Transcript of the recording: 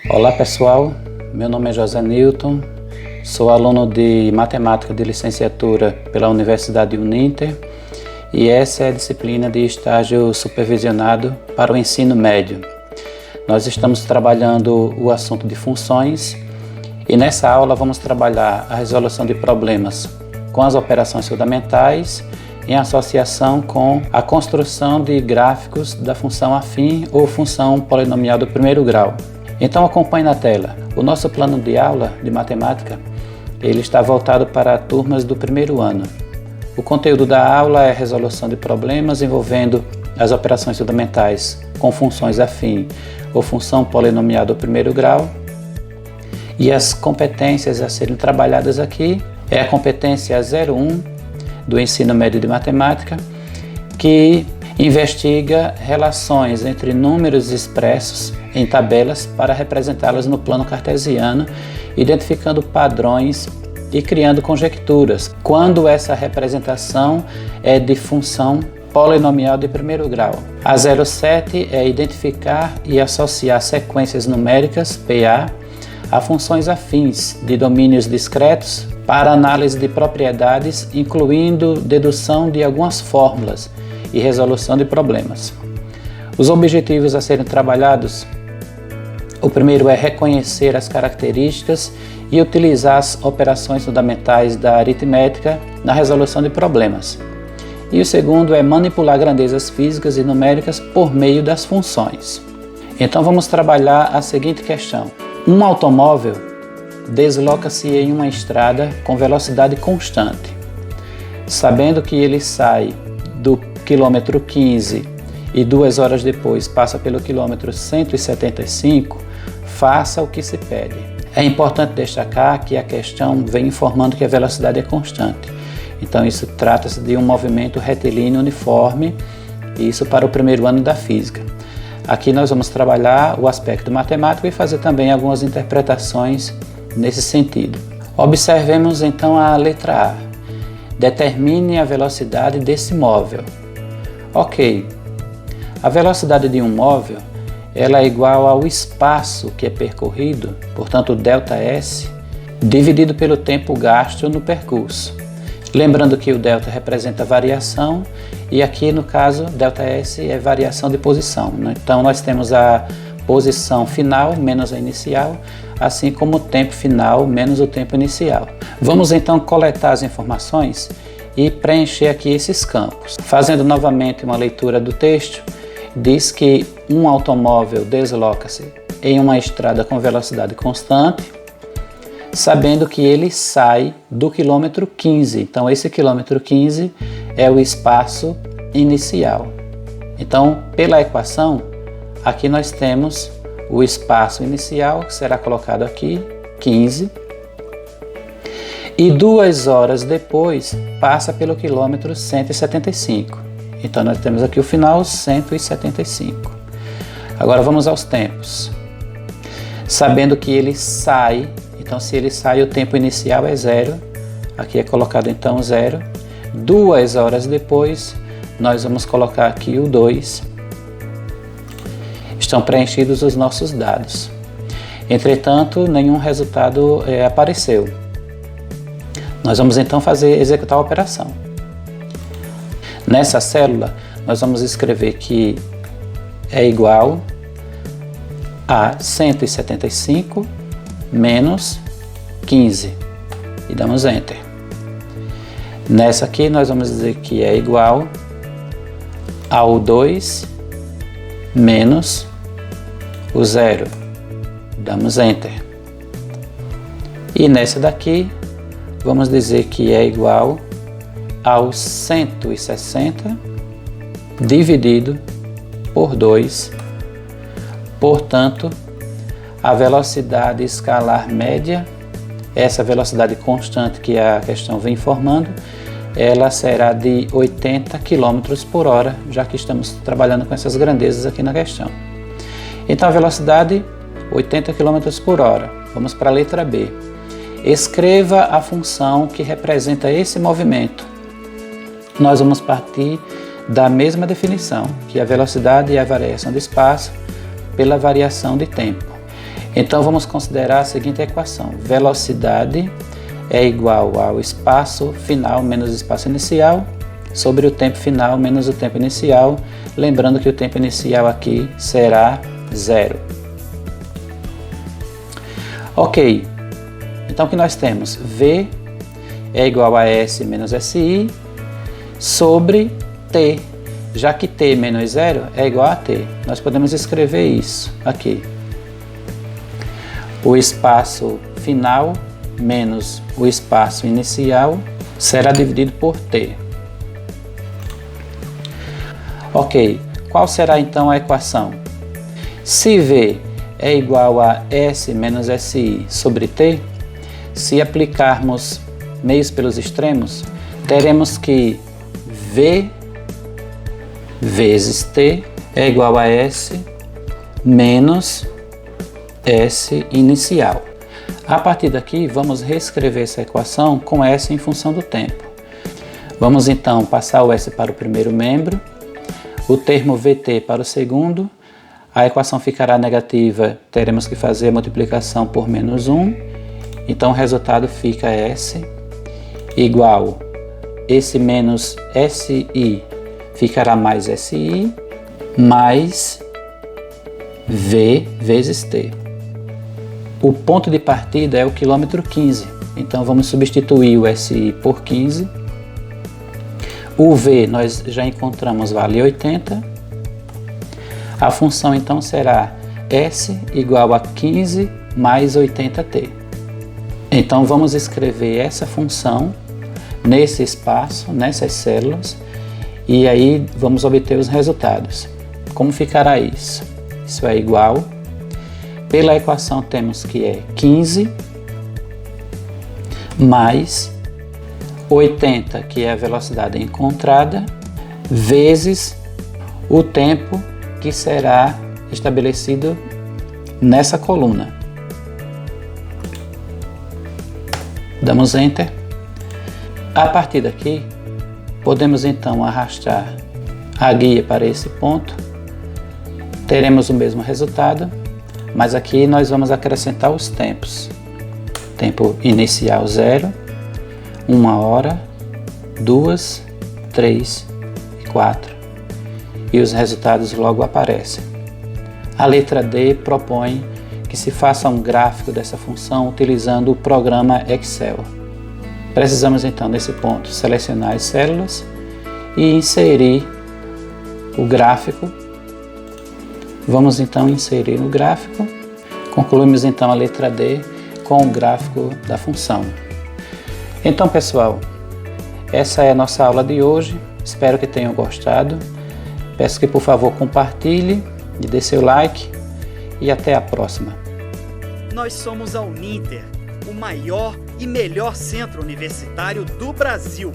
Olá pessoal, meu nome é José Newton, sou aluno de Matemática de Licenciatura pela Universidade Uninter e essa é a disciplina de estágio supervisionado para o ensino médio. Nós estamos trabalhando o assunto de funções e nessa aula vamos trabalhar a resolução de problemas com as operações fundamentais em associação com a construção de gráficos da função afim ou função polinomial do primeiro grau. Então acompanhe na tela. O nosso plano de aula de matemática ele está voltado para turmas do primeiro ano. O conteúdo da aula é resolução de problemas envolvendo as operações fundamentais com funções afim ou função polinomial do primeiro grau. E as competências a serem trabalhadas aqui é a competência 01 do ensino médio de matemática, que investiga relações entre números expressos em tabelas para representá-las no plano cartesiano, identificando padrões e criando conjecturas, quando essa representação é de função polinomial de primeiro grau. A 07 é identificar e associar sequências numéricas, PA, a funções afins de domínios discretos para análise de propriedades, incluindo dedução de algumas fórmulas e resolução de problemas. Os objetivos a serem trabalhados: o primeiro é reconhecer as características e utilizar as operações fundamentais da aritmética na resolução de problemas. E o segundo é manipular grandezas físicas e numéricas por meio das funções. Então vamos trabalhar a seguinte questão. Um automóvel desloca-se em uma estrada com velocidade constante. Sabendo que ele sai do quilômetro 15 e 2 horas depois passa pelo quilômetro 175, faça o que se pede. É importante destacar que a questão vem informando que a velocidade é constante. Então isso trata-se de um movimento retilíneo uniforme, isso para o primeiro ano da física. Aqui nós vamos trabalhar o aspecto matemático e fazer também algumas interpretações nesse sentido. Observemos então a letra A. Determine a velocidade desse móvel. Ok, a velocidade de um móvel ela é igual ao espaço que é percorrido, portanto ΔS, dividido pelo tempo gasto no percurso. Lembrando que o delta representa variação e aqui no caso ΔS é variação de posição. Então nós temos a posição final menos a inicial, assim como o tempo final menos o tempo inicial. Vamos então coletar as informações e preencher aqui esses campos. Fazendo novamente uma leitura do texto, diz que um automóvel desloca-se em uma estrada com velocidade constante, sabendo que ele sai do quilômetro 15. Então esse quilômetro 15 é o espaço inicial. Então pela equação, aqui nós temos o espaço inicial, que será colocado aqui, 15, e 2 horas depois passa pelo quilômetro 175. Então nós temos aqui o final 175. Agora vamos aos tempos. Sabendo que ele sai, então se ele sai o tempo inicial é 0, aqui é colocado então 0. 2 horas depois nós vamos colocar aqui o 2. Estão preenchidos os nossos dados. Entretanto, nenhum resultado apareceu. Nós vamos então executar a operação. Nessa célula, nós vamos escrever que é igual a 175 menos 15 e damos Enter. Nessa aqui, nós vamos dizer que é igual ao 2 menos o 0, damos Enter. E nessa daqui, vamos dizer que é igual ao 160 dividido por 2. Portanto, a velocidade escalar média, essa velocidade constante que a questão vem informando, ela será de 80 km por hora, já que estamos trabalhando com essas grandezas aqui na questão. Então a velocidade 80 km por hora. Vamos para a letra B. Escreva a função que representa esse movimento. Nós vamos partir da mesma definição, que a velocidade é a variação de espaço pela variação de tempo. Então vamos considerar a seguinte equação: velocidade é igual ao espaço final menos o espaço inicial sobre o tempo final menos o tempo inicial, lembrando que o tempo inicial aqui será 0. Ok, então o que nós temos? V é igual a S menos SI sobre T. Já que T menos 0 é igual a T, nós podemos escrever isso aqui. O espaço final menos o espaço inicial será dividido por T. Ok, qual será então a equação? Se V é igual a S menos SI sobre T, se aplicarmos meios pelos extremos, teremos que V vezes T é igual a S menos S inicial. A partir daqui, vamos reescrever essa equação com S em função do tempo. Vamos então passar o S para o primeiro membro, o termo VT para o segundo, a equação ficará negativa, teremos que fazer a multiplicação por menos 1, então o resultado fica S igual, esse menos SI ficará mais SI, mais V vezes T. O ponto de partida é o quilômetro 15, então vamos substituir o SI por 15. O V nós já encontramos vale 80. A função então será S igual a 15 mais 80T. Então vamos escrever essa função nesse espaço, nessas células, e aí vamos obter os resultados. Como ficará isso? Isso é igual, pela equação temos que é 15 mais 80, que é a velocidade encontrada, vezes o tempo que será estabelecido nessa coluna. Damos Enter. A partir daqui, podemos então arrastar a guia para esse ponto. Teremos o mesmo resultado, mas aqui nós vamos acrescentar os tempos. Tempo inicial 0, 1 hora, 2, 3 e 4. E os resultados logo aparecem. A letra D propõe que se faça um gráfico dessa função utilizando o programa Excel. Precisamos então nesse ponto selecionar as células e inserir o gráfico. Vamos então inserir no gráfico. Concluímos então a letra D com o gráfico da função. Então, pessoal, essa é a nossa aula de hoje. Espero que tenham gostado. Peço que por favor compartilhe e dê seu like e até a próxima. Nós somos a Uninter, o maior e melhor centro universitário do Brasil.